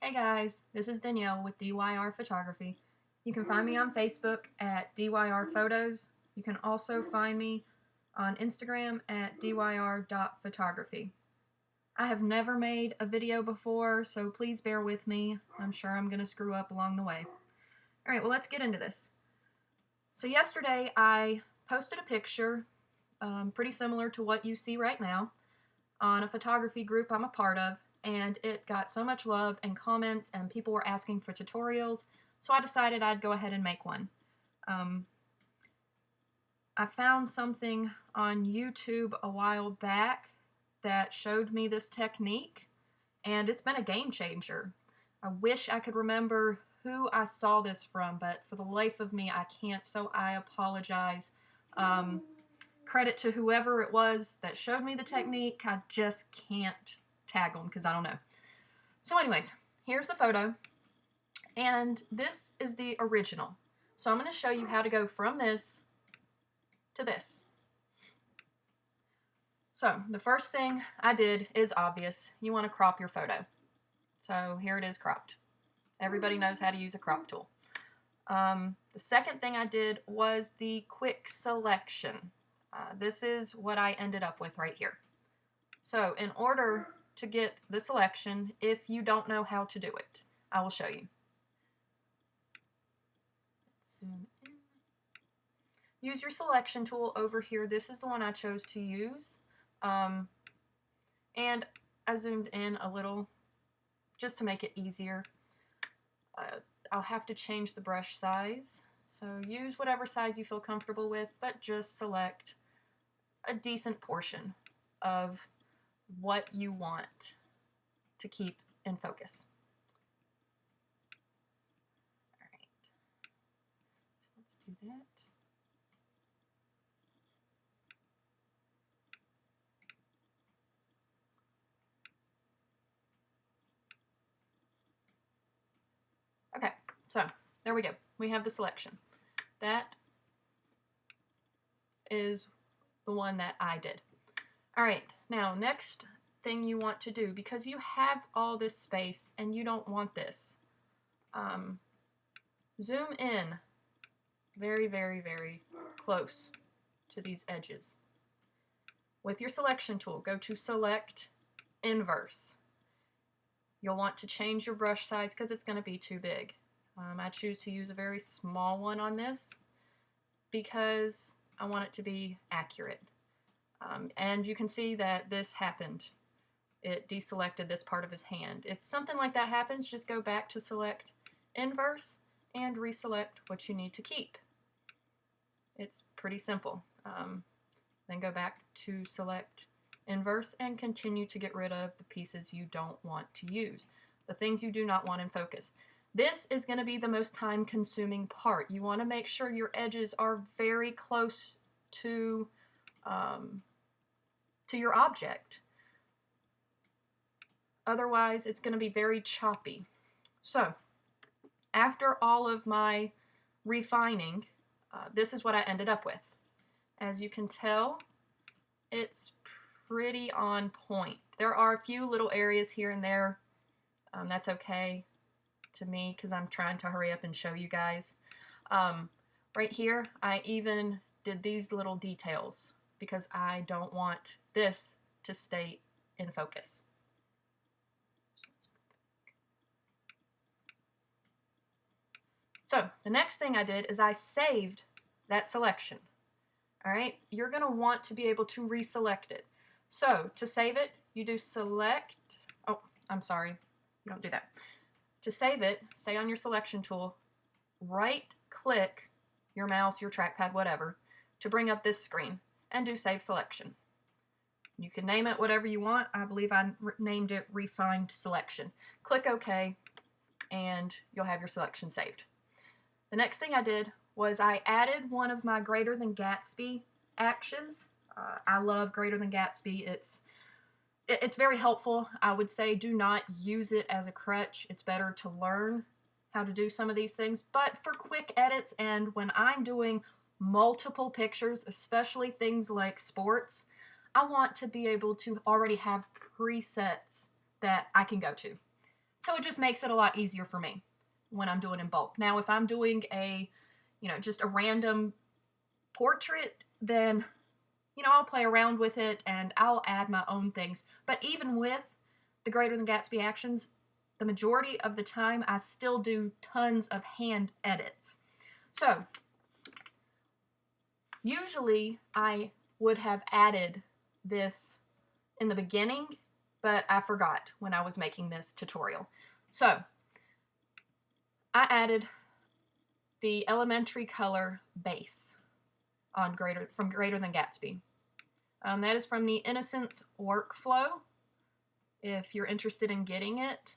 Hey guys, this is Danielle with DYR Photography. You can find me on Facebook at DYR Photos. You can also find me on Instagram at dyr.photography. I have never made a video before, so please bear with me. I'm sure I'm going to screw up along the way. Alright, well, let's get into this. So yesterday I posted a picture pretty similar to what you see right now on a photography group I'm a part of, and it got so much love and comments and people were asking for tutorials, so I decided I'd go ahead and make one. I found something on YouTube a while back that showed me this technique, and it's been a game changer. I wish I could remember who I saw this from, but for the life of me I can't, so I apologize. Credit to whoever it was that showed me the technique. I just can't tag them because I don't know. So anyways, here's the photo, and this is the original. So I'm going to show you how to go from this to this. So the first thing I did is obvious. You want to crop your photo. So here it is cropped. Everybody knows how to use a crop tool. The second thing I did was the quick selection. This is what I ended up with right here. So in order to get the selection, if you don't know how to do it, I will show you. Let's zoom in. Use your selection tool over here. This is the one I chose to use. And I zoomed in a little just to make it easier. I'll have to change the brush size. So use whatever size you feel comfortable with, but just select a decent portion of what you want to keep in focus. All right, so let's do that. Okay, so there we go. We have the selection. That is the one that I did. All right, now next thing you want to do, because you have all this space and you don't want this, zoom in very, very, very close to these edges. With your selection tool, go to Select, Inverse. You'll want to change your brush size because it's going to be too big. I choose to use a very small one on this because I want it to be accurate. And you can see that this happened. It deselected this part of his hand. If something like that happens, just go back to Select, Inverse, and reselect what you need to keep. It's pretty simple. Then go back to Select, Inverse, and continue to get rid of the pieces you don't want to use, the things you do not want in focus. This is going to be the most time-consuming part. You want to make sure your edges are very close to your object. Otherwise, it's going to be very choppy. So, after all of my refining, this is what I ended up with. As you can tell, it's pretty on point. There are a few little areas here and there. That's okay to me because I'm trying to hurry up and show you guys. Right here, I even did these little details because I don't want this to stay in focus. So the next thing I did is I saved that selection. All right, you're going to want to be able to reselect it. So to save it, you do Select. Oh, I'm sorry. You don't do that. To save it, stay on your selection tool, right-click your mouse, your trackpad, whatever, to bring up this screen, and do Save Selection. You can name it whatever you want. I believe I named it Refined Selection. Click OK, and you'll have your selection saved. The next thing I did was I added one of my Greater Than Gatsby actions. I love Greater Than Gatsby. It's very helpful. I would say do not use it as a crutch. It's better to learn how to do some of these things. But for quick edits and when I'm doing multiple pictures, especially things like sports, I want to be able to already have presets that I can go to. So it just makes it a lot easier for me when I'm doing in bulk. Now, if I'm doing a, just a random portrait, then, I'll play around with it and I'll add my own things. But even with the Greater Than Gatsby actions, the majority of the time I still do tons of hand edits. So usually I would have added this in the beginning, but I forgot when I was making this tutorial. So I added the elementary color base on from Greater Than Gatsby. That is from the Innocence workflow. If you're interested in getting it,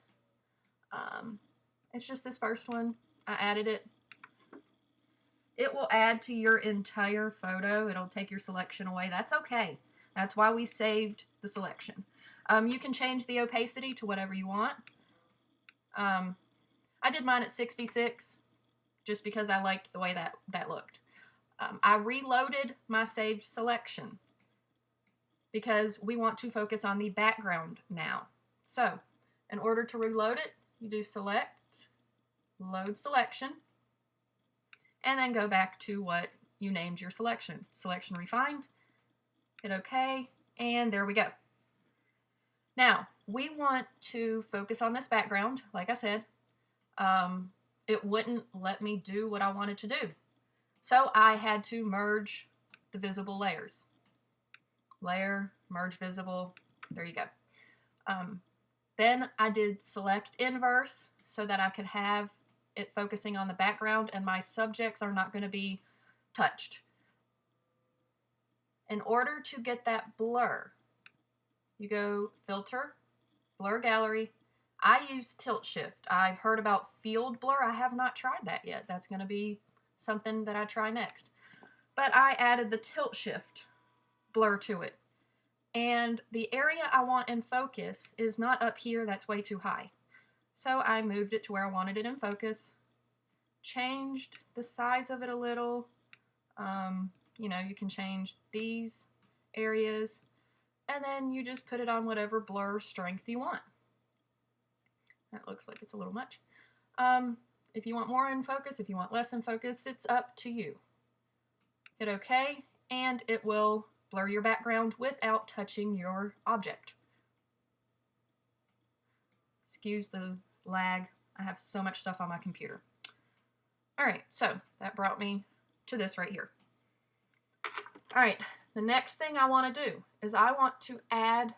it's just this first one. I added it. It will add to your entire photo. It'll take your selection away. That's okay. That's why we saved the selection. You can change the opacity to whatever you want. I did mine at 66 just because I liked the way that looked. I reloaded my saved selection because we want to focus on the background now. So, in order to reload it, you do select, load selection, and then go back to what you named your selection. Selection refined, hit OK, and there we go. Now, we want to focus on this background, like I said. It wouldn't let me do what I wanted to do. So I had to merge the visible layers. Layer, merge visible, there you go. Then I did select inverse so that I could have it focusing on the background and my subjects are not going to be touched. In order to get that blur, you go filter, blur gallery. I use tilt shift. I've heard about field blur. I have not tried that yet. That's going to be something that I try next. But I added the tilt shift blur to it. And the area I want in focus is not up here. That's way too high. So I moved it to where I wanted it in focus. Changed the size of it a little. You can change these areas. And then you just put it on whatever blur strength you want. That looks like it's a little much. If you want more in focus, if you want less in focus, it's up to you. Hit OK, and it will blur your background without touching your object. Excuse the lag. I have so much stuff on my computer. All right, so that brought me to this right here. All right, the next thing I want to do is I want to add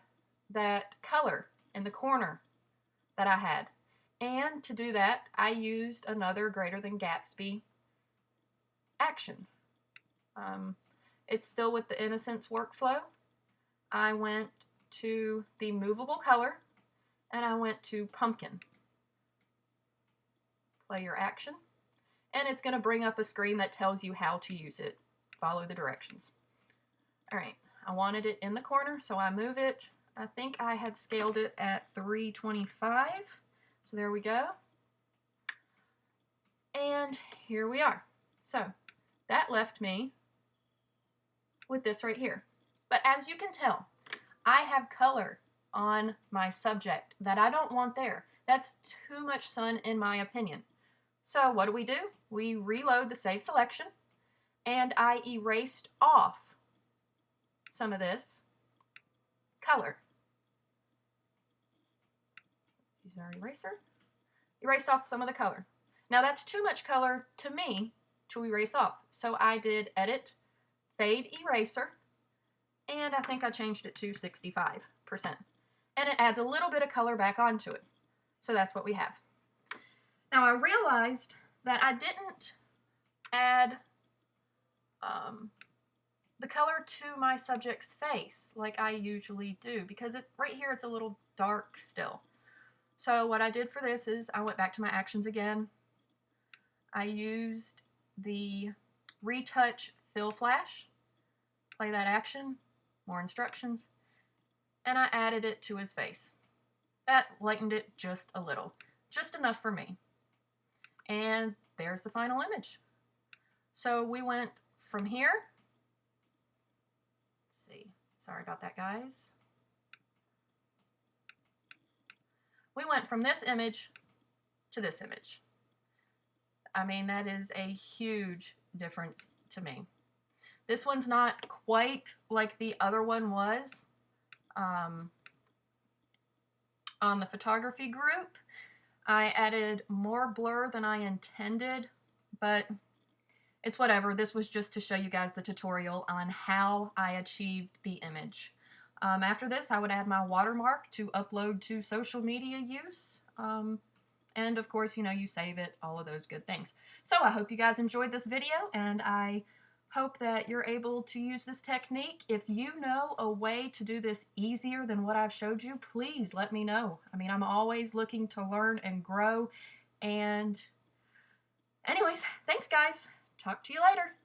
that color in the corner that I had. And to do that, I used another Greater Than Gatsby action. It's still with the Innocence workflow. I went to the movable color and I went to pumpkin. Play your action. And it's going to bring up a screen that tells you how to use it. Follow the directions. All right, I wanted it in the corner, so I move it. I think I had scaled it at 325. So there we go. And here we are. So that left me with this right here. But as you can tell, I have color on my subject that I don't want there. That's too much sun in my opinion. So what do? We reload the save selection and I erased off some of this color. Let's use our eraser. Erased off some of the color. Now that's too much color to me to erase off. So I did edit, fade eraser, and I think I changed it to 65%. And it adds a little bit of color back onto it. So that's what we have. Now I realized that I didn't add the color to my subject's face like I usually do because right here it's a little dark still. So what I did for this is I went back to my actions again. I used the retouch fill flash, play that action, more instructions, and I added it to his face. That lightened it just a little, just enough for me. And there's the final image. So we went from here. Let's see. Sorry about that, guys. We went from this image to this image. I mean, that is a huge difference to me. This one's not quite like the other one was on the photography group. I added more blur than I intended, but it's whatever. This was just to show you guys the tutorial on how I achieved the image. After this, I would add my watermark to upload to social media use. And of course, you know, you save it, all of those good things. So I hope you guys enjoyed this video, and I hope that you're able to use this technique. If you know a way to do this easier than what I've showed you, please let me know. I mean, I'm always looking to learn and grow. And anyways, thanks guys. Talk to you later.